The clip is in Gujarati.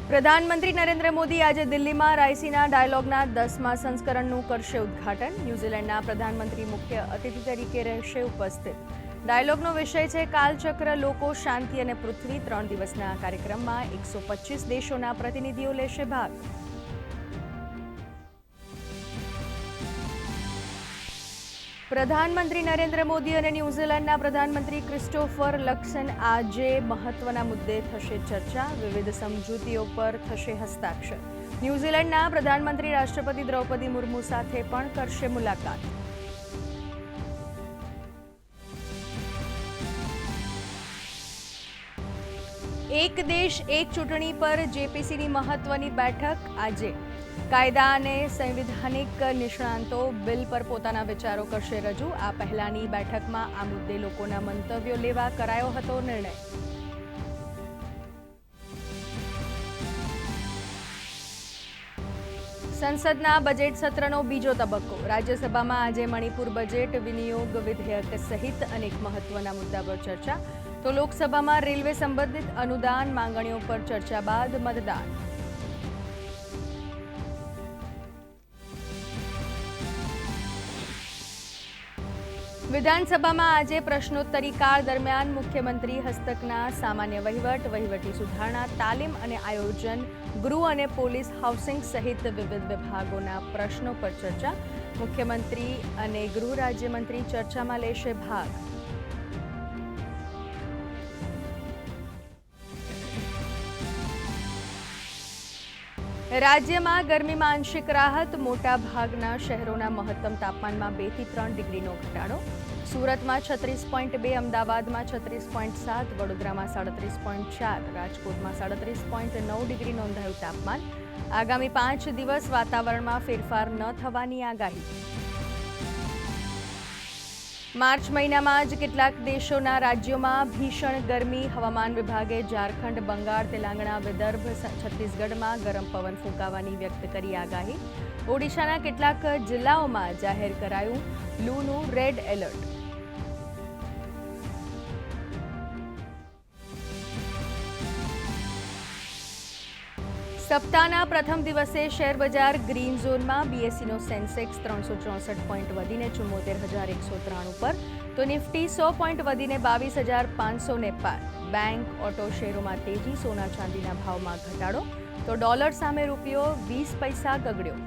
પ્રધાનમંત્રી નરેન્દ્ર મોદી આજે દિલ્હીમાં રાયસીના ડાયલોગના 10મા સંસ્કરણનું કરશે ઉદ્ઘાટન। ન્યૂઝીલેન્ડના પ્રધાનમંત્રી મુખ્ય અતિથિ તરીકે રહેશે ઉપસ્થિત। ડાયલોગનો વિષય છે કાલચક્ર, લોકો, શાંતિ અને પૃથ્વી। 3 દિવસના આ કાર્યક્રમમાં 125 દેશોના પ્રતિનિધિઓ લેશે ભાગ। પ્રધાનમંત્રી નરેન્દ્ર મોદી અને ન્યૂઝીલેન્ડના પ્રધાનમંત્રી ક્રિસ્ટોફર લક્સન આજે મહત્વના મુદ્દે થશે ચર્ચા। વિવિધ સમજૂતીઓ પર થશે હસ્તાક્ષર। ન્યૂઝીલેન્ડના પ્રધાનમંત્રી રાષ્ટ્રપતિ દ્રૌપદી મુર્મુ સાથે પણ કરશે મુલાકાત। એક દેશ એક ચૂંટણી પર જેપીસીની મહત્વની બેઠક આજે। કાયદા અને સંવિધાનિક નિષ્ણાંતો બિલ પર પોતાના વિચારો કરશે રજૂ। આ પહેલાની બેઠકમાં આ મુદ્દે લોકોના મંતવ્યો લેવા કરાયો હતો નિર્ણય। સંસદના બજેટ સત્રનો બીજો તબક્કો। રાજ્યસભામાં આજે મણિપુર બજેટ વિનિયોગ વિધેયક સહિત અનેક મહત્વના મુદ્દા પર ચર્ચા। તો લોકસભામાં રેલવે સંબંધિત અનુદાન માંગણીઓ પર ચર્ચા બાદ મતદાન। વિધાનસભામાં આજે પ્રશ્નોત્તરી કાળ દરમિયાન મુખ્યમંત્રી હસ્તકના સામાન્ય વહીવટ, વહીવટી સુધારણા, તાલીમ અને આયોજન, ગૃહ અને પોલીસ, હાઉસિંગ સહિત વિવિધ વિભાગોના પ્રશ્નો પર ચર્ચા। મુખ્યમંત્રી અને ગૃહ રાજ્યમંત્રી ચર્ચામાં લેશે ભાગ। રાજ્યમાં ગરમીમાં આંશિક રાહત। મોટા ભાગના શહેરોના મહત્તમ તાપમાનમાં 2 થી 3 ડિગ્રીનો ઘટાડો। સુરતમાં 36.2, અમદાવાદમાં 36.7, વડોદરામાં 37.4, રાજકોટમાં 37.9 ડિગ્રી નોંધાયું તાપમાન। આગામી 5 દિવસ વાતાવરણમાં ફેરફાર ન થવાની આગાહી। માર્ચ મહિનામાં જ કેટલાક દેશોના રાજ્યોમાં ભીષણ ગરમી। હવામાન વિભાગે ઝારખંડ, બંગાળ, તેલંગાણા, વિદર્ભ, છત્તીસગઢમાં ગરમ પવન ફૂંકાવાની વ્યક્ત કરી આગાહી। ઓડિશાના કેટલાક જિલ્લાઓમાં જાહેર કરાયું લૂનું રેડ એલર્ટ। સપ્તાહના પ્રથમ દિવસે શેરબજાર ગ્રીન ઝોનમાં। બીએસસીનો સેન્સેક્સ 364 પોઈન્ટ વધીને 74,193 પર, તો નિફ્ટી 100 પોઈન્ટ વધીને 22,500 પાર। બેંક, ઓટો શેરોમાં તેજી, સોના ચાંદીના ભાવમાં ઘટાડો, તો ડોલર સામે રૂપિયો 20 પૈસા ગગડ્યો।